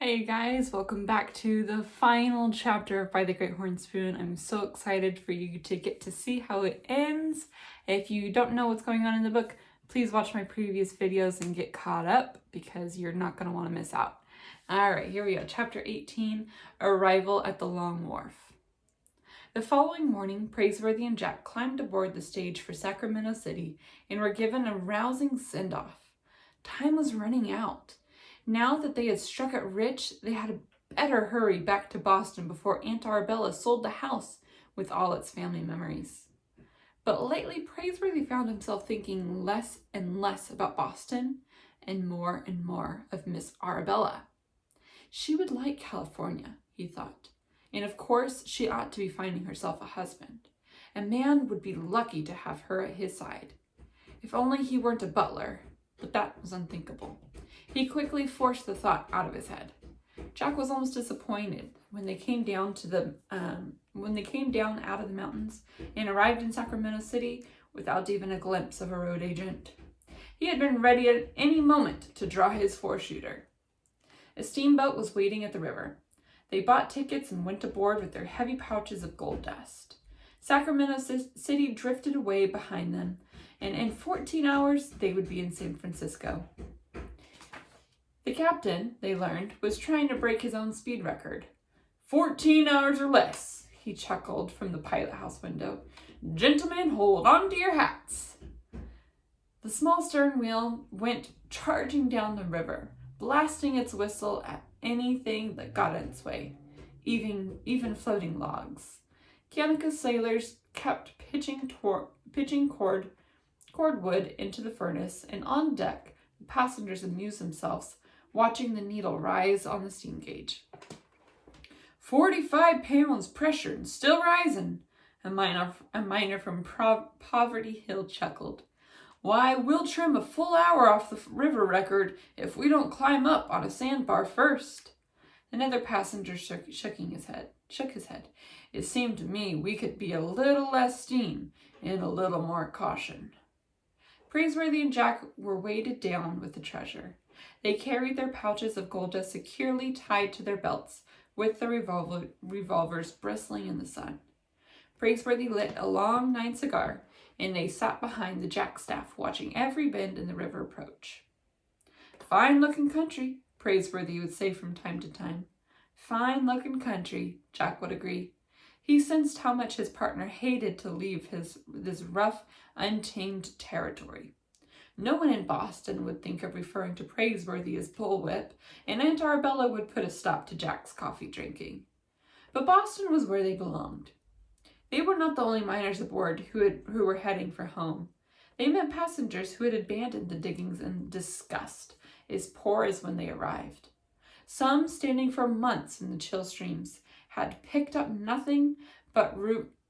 Hey guys, welcome back to the final chapter of By the Great Horn Spoon. I'm so excited for you to get to see how it ends. If you don't know what's going on in the book, please watch my previous videos and get caught up because you're not going to want to miss out. Alright, here we go. Chapter 18, Arrival at the Long Wharf. The following morning, Praiseworthy and Jack climbed aboard the stage for Sacramento City and were given a rousing send-off. Time was running out. Now that they had struck it rich, they had better hurry back to Boston before Aunt Arabella sold the house with all its family memories. But lately, Praiseworthy found himself thinking less and less about Boston and more of Miss Arabella. She would like California, he thought, and of course she ought to be finding herself a husband. A man would be lucky to have her at his side. If only he weren't a butler, but that was unthinkable. He quickly forced the thought out of his head. Jack was almost disappointed when they came down out of the mountains and arrived in Sacramento City without even a glimpse of a road agent. He had been ready at any moment to draw his four-shooter. A steamboat was waiting at the river. They bought tickets and went aboard with their heavy pouches of gold dust. Sacramento City drifted away behind them, and in 14 hours they would be in San Francisco. The captain, they learned, was trying to break his own speed record. 14 hours or less, he chuckled from the pilot house window. Gentlemen, hold on to your hats. The small stern wheel went charging down the river, blasting its whistle at anything that got in its way, even floating logs. Kanaka's sailors kept pitching cordwood into the furnace, and on deck, the passengers amused themselves watching the needle rise on the steam gauge. 45 pounds pressure and still rising, a miner from Poverty Hill chuckled. Why, we'll trim a full hour off the river record if we don't climb up on a sandbar first. Another passenger shook his head. It seemed to me we could be a little less steam and a little more caution. Praiseworthy and Jack were weighted down with the treasure. They carried their pouches of gold dust securely tied to their belts, with the revolvers bristling in the sun. Praiseworthy lit a long 9 cigar, and they sat behind the jackstaff, watching every bend in the river approach. Fine-looking country, Praiseworthy would say from time to time. Fine-looking country, Jack would agree. He sensed how much his partner hated to leave this rough, untamed territory. No one in Boston would think of referring to Praiseworthy as bullwhip, and Aunt Arabella would put a stop to Jack's coffee drinking. But Boston was where they belonged. They were not the only miners aboard who were heading for home. They met passengers who had abandoned the diggings in disgust, as poor as when they arrived. Some, standing for months in the chill streams, had picked up nothing but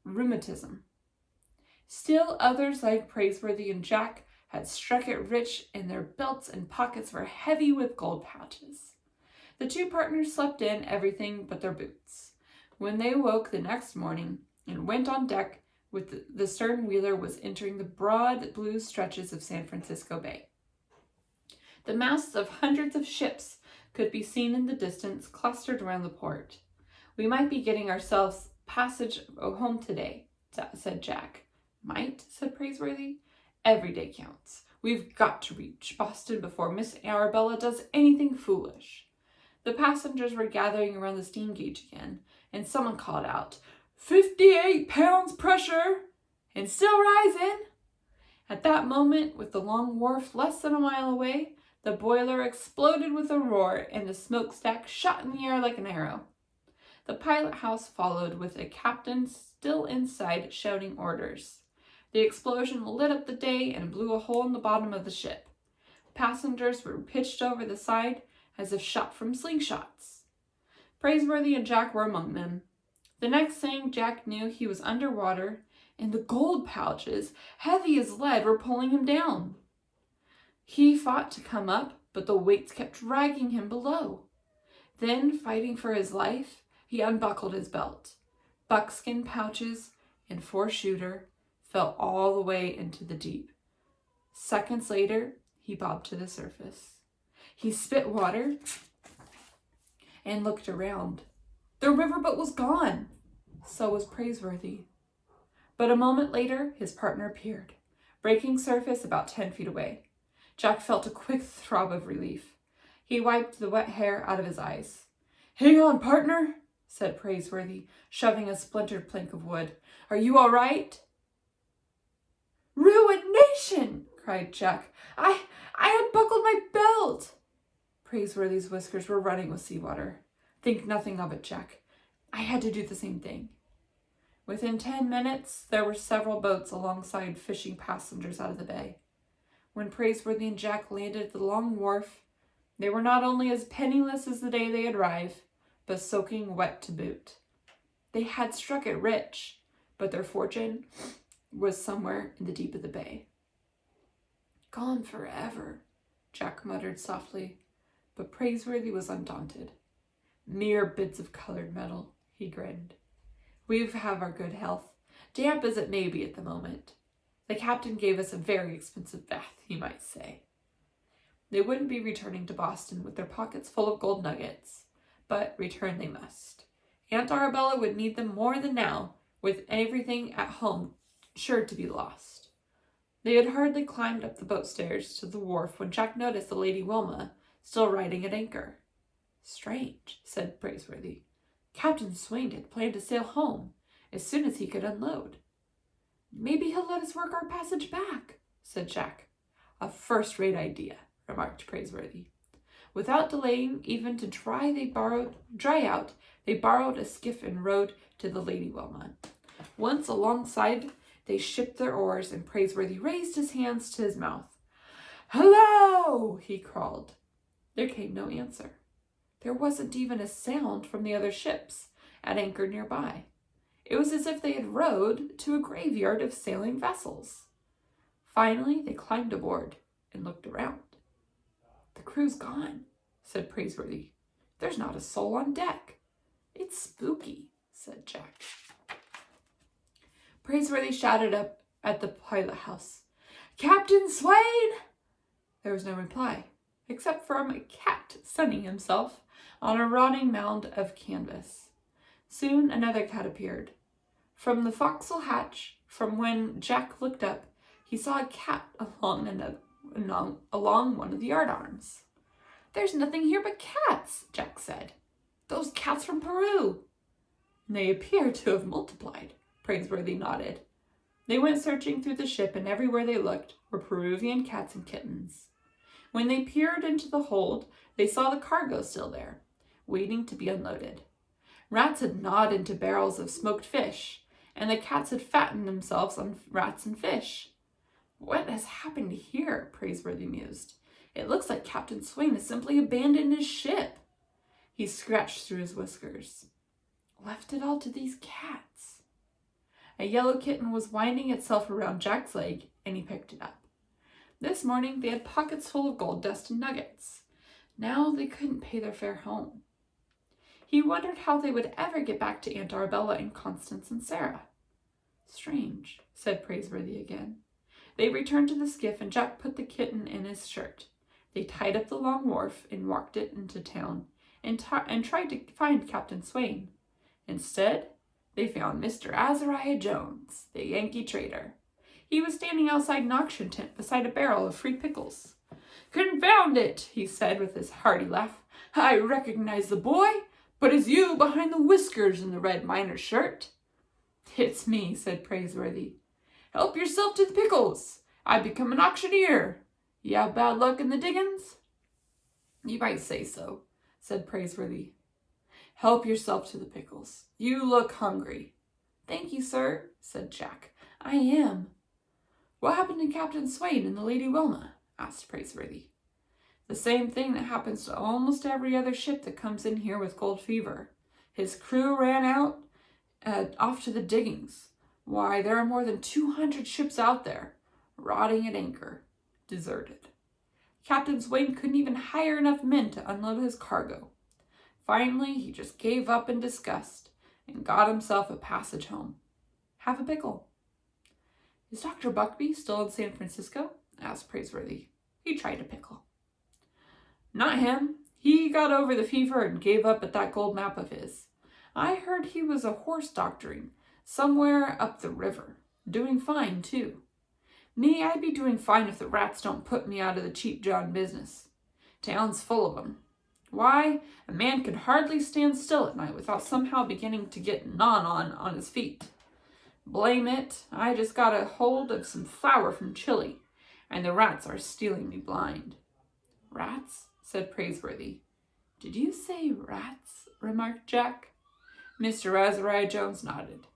rheumatism. Still others, like Praiseworthy and Jack, had struck it rich, and their belts and pockets were heavy with gold pouches. The two partners slept in everything but their boots. When they awoke the next morning and went on deck, with the stern wheeler was entering the broad blue stretches of San Francisco Bay. The masts of hundreds of ships could be seen in the distance, clustered around the port. We might be getting ourselves passage home today, said Jack. Might, said Praiseworthy. Every day counts. We've got to reach Boston before Miss Arabella does anything foolish. The passengers were gathering around the steam gauge again, and someone called out, 58 pounds pressure, and still rising. At that moment, with the Long Wharf less than a mile away, the boiler exploded with a roar, and the smokestack shot in the air like an arrow. The pilot house followed, with a captain still inside shouting orders. The explosion lit up the day and blew a hole in the bottom of the ship. Passengers were pitched over the side as if shot from slingshots. Praiseworthy and Jack were among them. The next thing Jack knew, he was underwater, and the gold pouches, heavy as lead, were pulling him down. He fought to come up, but the weights kept dragging him below. Then, fighting for his life, he unbuckled his belt. Buckskin pouches and four-shooter fell all the way into the deep. Seconds later, he bobbed to the surface. He spit water and looked around. The riverboat was gone. So was Praiseworthy. But a moment later, his partner appeared, breaking surface about 10 feet away. Jack felt a quick throb of relief. He wiped the wet hair out of his eyes. "Hang on, partner," said Praiseworthy, shoving a splintered plank of wood. "Are you all right?" "Ruination!" cried Jack. I unbuckled my belt." Praiseworthy's whiskers were running with seawater. "Think nothing of it, Jack. I had to do the same thing." Within 10 minutes, there were several boats alongside fishing passengers out of the bay. When Praiseworthy and Jack landed at the long wharf, they were not only as penniless as the day they had arrived, but soaking wet to boot. They had struck it rich, but their fortune was somewhere in the deep of the bay. "Gone forever," Jack muttered softly, but Praiseworthy was undaunted. "Mere bits of colored metal," he grinned. "We have our good health, damp as it may be at the moment. The captain gave us a very expensive bath, you might say." They wouldn't be returning to Boston with their pockets full of gold nuggets, but return they must. Aunt Arabella would need them more than now, with everything at home sure to be lost. They had hardly climbed up the boat stairs to the wharf when Jack noticed the Lady Wilma still riding at anchor. "Strange," said Praiseworthy. "Captain Swain had planned to sail home as soon as he could unload." "Maybe he'll let us work our passage back," said Jack. "A first-rate idea," remarked Praiseworthy. Without delaying even to dry out, they borrowed a skiff and rowed to the Lady Wilma. Once alongside, they shipped their oars, and Praiseworthy raised his hands to his mouth. "Hello!" he called. There came no answer. There wasn't even a sound from the other ships at anchor nearby. It was as if they had rowed to a graveyard of sailing vessels. Finally, they climbed aboard and looked around. "The crew's gone," said Praiseworthy. "There's not a soul on deck." "It's spooky," said Jack. Praiseworthy shouted up at the pilot house, "Captain Swain!" There was no reply, except from a cat sunning himself on a rotting mound of canvas. Soon another cat appeared. From the forecastle hatch, from when Jack looked up, he saw a cat along one of the yardarms. "There's nothing here but cats," Jack said. "Those cats from Peru." "They appear to have multiplied," Praiseworthy nodded. They went searching through the ship, and everywhere they looked were Peruvian cats and kittens. When they peered into the hold, they saw the cargo still there, waiting to be unloaded. Rats had gnawed into barrels of smoked fish, and the cats had fattened themselves on rats and fish. "What has happened here?" Praiseworthy mused. "It looks like Captain Swain has simply abandoned his ship." He scratched through his whiskers. "Left it all to these cats." A yellow kitten was winding itself around Jack's leg, and he picked it up. This morning they had pockets full of gold dust and nuggets. Now they couldn't pay their fare home. He wondered how they would ever get back to Aunt Arabella and Constance and Sarah. "Strange," said Praiseworthy again. They returned to the skiff, and Jack put the kitten in his shirt. They tied up the long wharf and walked it into town and tried to find Captain Swain. Instead, they found Mr. Azariah Jones, the Yankee trader. He was standing outside an auction tent beside a barrel of free pickles. "Confound it," he said with his hearty laugh. "I recognize the boy, but it's you behind the whiskers in the red miner's shirt." "It's me," said Praiseworthy. "Help yourself to the pickles. I've become an auctioneer. You have bad luck in the diggings?" "You might say so," said Praiseworthy. "Help yourself to the pickles. You look hungry." "Thank you, sir," said Jack. "I am." "What happened to Captain Swain and the Lady Wilma?" asked Praiseworthy. "The same thing that happens to almost every other ship that comes in here with gold fever. His crew ran out off to the diggings. Why, there are more than 200 ships out there, rotting at anchor, deserted. Captain Swain couldn't even hire enough men to unload his cargo. Finally, he just gave up in disgust and got himself a passage home. Have a pickle." "Is Dr. Buckby still in San Francisco?" asked Praiseworthy. He tried a pickle. "Not him. He got over the fever and gave up at that gold map of his. I heard he was a horse doctoring somewhere up the river. Doing fine, too. Me, I'd be doing fine if the rats don't put me out of the cheap John business. Town's full of 'em. Why, a man can hardly stand still at night without somehow beginning to get gnawed on his feet. Blame it, I just got a hold of some flour from Chile, and the rats are stealing me blind. Rats? Said Praiseworthy. Did you say rats? Remarked Jack. Mr. Azariah Jones nodded.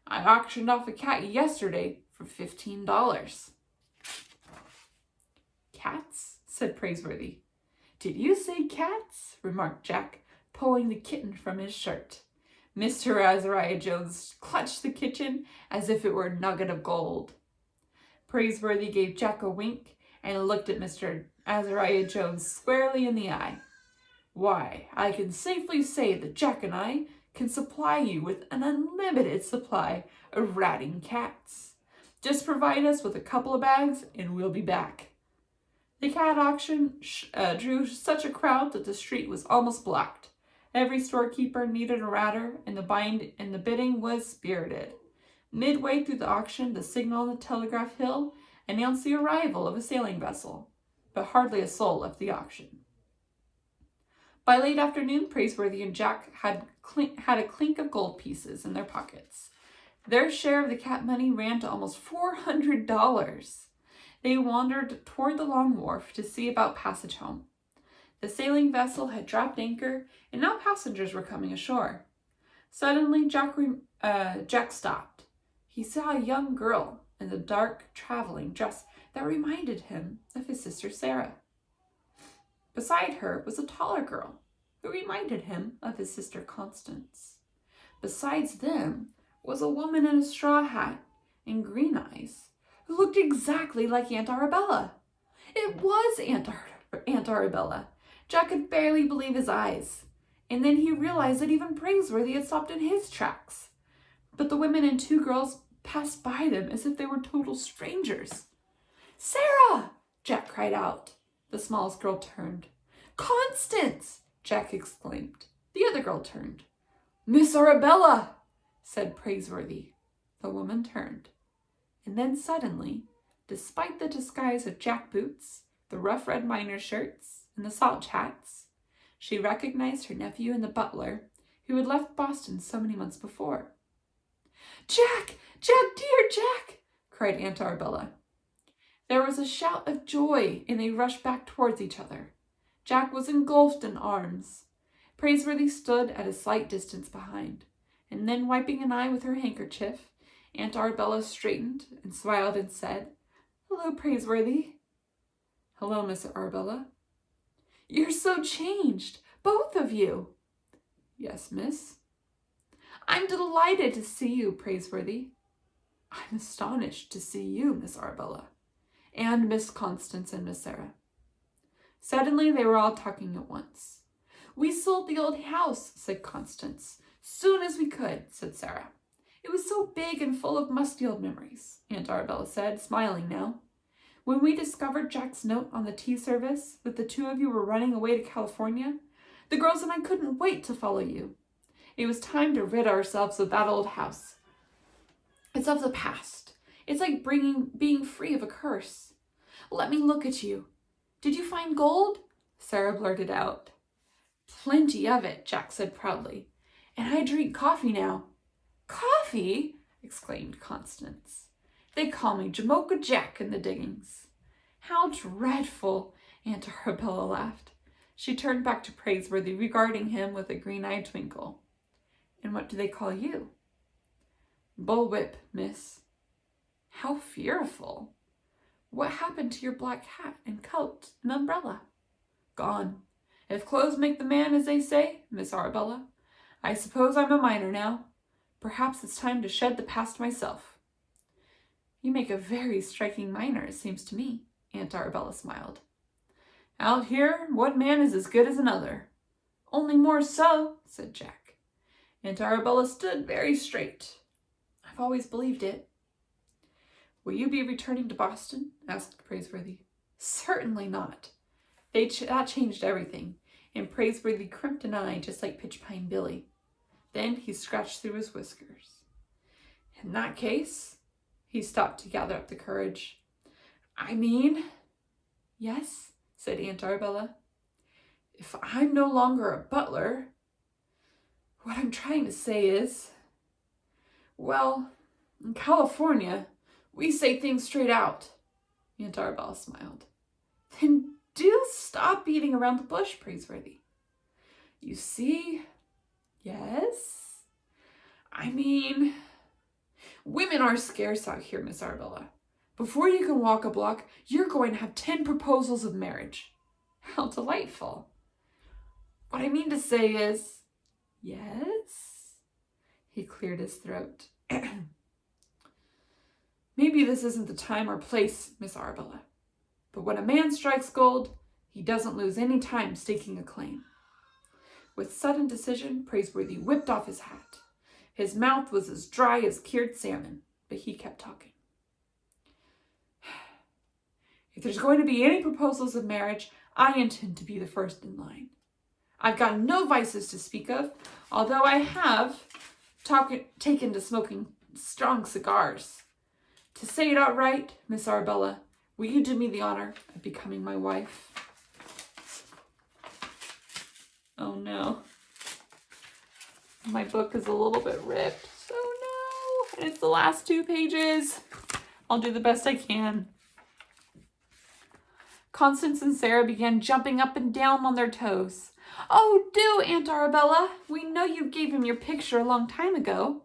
I auctioned off a cat yesterday for $15. Cats? Said Praiseworthy. Did you say cats? Remarked Jack, pulling the kitten from his shirt. Mr. Azariah Jones clutched the kitten as if it were a nugget of gold. Praiseworthy gave Jack a wink and looked at Mr. Azariah Jones squarely in the eye. Why, I can safely say that Jack and I can supply you with an unlimited supply of ratting cats. Just provide us with a couple of bags and we'll be back. The cat auction drew such a crowd that the street was almost blocked. Every storekeeper needed a ratter, and the bidding was spirited. Midway through the auction, the signal on the telegraph hill announced the arrival of a sailing vessel, but hardly a soul left the auction. By late afternoon, Praiseworthy and Jack had a clink of gold pieces in their pockets. Their share of the cat money ran to almost $400. They wandered toward the long wharf to see about passage home. The sailing vessel had dropped anchor, and now passengers were coming ashore. Suddenly, Jack stopped. He saw a young girl in the dark traveling dress that reminded him of his sister Sarah. Beside her was a taller girl who reminded him of his sister Constance. Besides them was a woman in a straw hat and green eyes who looked exactly like Aunt Arabella. It was Aunt Arabella. Jack could barely believe his eyes, and then he realized that even Praiseworthy had stopped in his tracks. But the women and two girls passed by them as if they were total strangers. Sarah! Jack cried out. The smallest girl turned. Constance! Jack exclaimed. The other girl turned. Miss Arabella! Said Praiseworthy. The woman turned. And then suddenly, despite the disguise of jack boots, the rough red miner shirts, and the slouch hats, she recognized her nephew and the butler, who had left Boston so many months before. Jack! Jack, dear Jack! Cried Aunt Arabella. There was a shout of joy, and they rushed back towards each other. Jack was engulfed in arms. Praiseworthy stood at a slight distance behind, and then wiping an eye with her handkerchief, Aunt Arabella straightened and smiled and said, Hello, Praiseworthy. Hello, Miss Arabella. You're so changed, both of you. Yes, miss. I'm delighted to see you, Praiseworthy. I'm astonished to see you, Miss Arabella, and Miss Constance and Miss Sarah. Suddenly, they were all talking at once. We sold the old house, said Constance. Soon as we could, said Sarah. It was so big and full of musty old memories, Aunt Arabella said, smiling now. When we discovered Jack's note on the tea service that the two of you were running away to California, the girls and I couldn't wait to follow you. It was time to rid ourselves of that old house. It's of the past. It's like being free of a curse. Let me look at you. Did you find gold? Sarah blurted out. Plenty of it, Jack said proudly. And I drink coffee now. Coffee? Exclaimed Constance. They call me Jamocha Jack in the diggings. How dreadful, Aunt Arabella laughed. She turned back to Praiseworthy, regarding him with a green-eyed twinkle. And what do they call you? Bullwhip, miss. How fearful. What happened to your black hat and coat and umbrella? Gone. If clothes make the man, as they say, Miss Arabella. I suppose I'm a miner now. Perhaps it's time to shed the past myself. You make a very striking miner, it seems to me, Aunt Arabella smiled. Out here, one man is as good as another. Only more so, said Jack. Aunt Arabella stood very straight. I've always believed it. Will you be returning to Boston? Asked Praiseworthy. Certainly not. That changed everything. and Praiseworthy crimped an eye just like Pitchpine Billy. Then he scratched through his whiskers. In that case, he stopped to gather up the courage. I mean, yes, said Aunt Arabella. If I'm no longer a butler, what I'm trying to say is, well, in California, we say things straight out. Aunt Arabella smiled. Then do stop beating around the bush, Praiseworthy. You see, yes, I mean, women are scarce out here, Miss Arabella. Before you can walk a block, you're going to have 10 proposals of marriage. How delightful. What I mean to say is, yes, he cleared his throat. Maybe this isn't the time or place, Miss Arabella, but when a man strikes gold, he doesn't lose any time staking a claim. With sudden decision, Praiseworthy whipped off his hat. His mouth was as dry as cured salmon, but he kept talking. If there's going to be any proposals of marriage, I intend to be the first in line. I've got no vices to speak of, although I have taken to smoking strong cigars. To say it outright, Miss Arabella, will you do me the honor of becoming my wife? Oh no. My book is a little bit ripped. Oh no. And it's the last 2 pages. I'll do the best I can. Constance and Sarah began jumping up and down on their toes. Oh, do, Aunt Arabella. We know you gave him your picture a long time ago.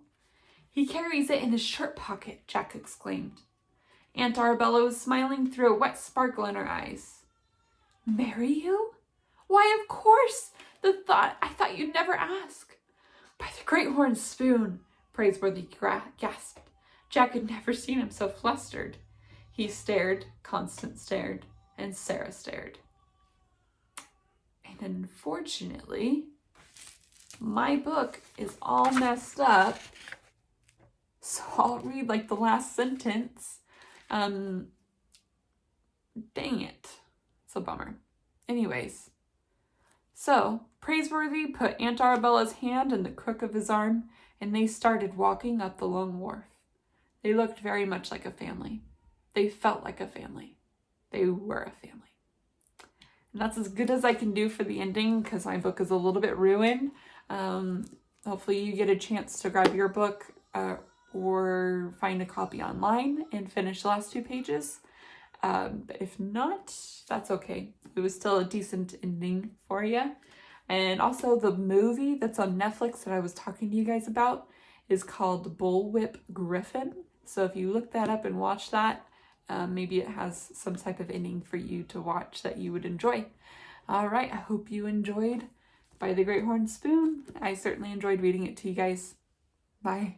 He carries it in his shirt pocket, Jack exclaimed. Aunt Arabella was smiling through a wet sparkle in her eyes. Marry you? Why, of course. I thought you'd never ask. By the Great Horn Spoon, Praiseworthy gasped. Jack had never seen him so flustered. He stared, Constance stared, and Sarah stared. And unfortunately, my book is all messed up. So I'll read like the last sentence. Dang it. It's a bummer. Anyways. So, Praiseworthy put Aunt Arabella's hand in the crook of his arm, and they started walking up the long wharf. They looked very much like a family. They felt like a family. They were a family. And that's as good as I can do for the ending, because my book is a little bit ruined. Hopefully you get a chance to grab your book or find a copy online and finish the last 2 pages. But if not, that's okay. It was still a decent ending for you. And also the movie that's on Netflix that I was talking to you guys about is called Bullwhip Griffin. So if you look that up and watch that, maybe it has some type of ending for you to watch that you would enjoy. All right, I hope you enjoyed By the Great Horn Spoon. I certainly enjoyed reading it to you guys. Bye.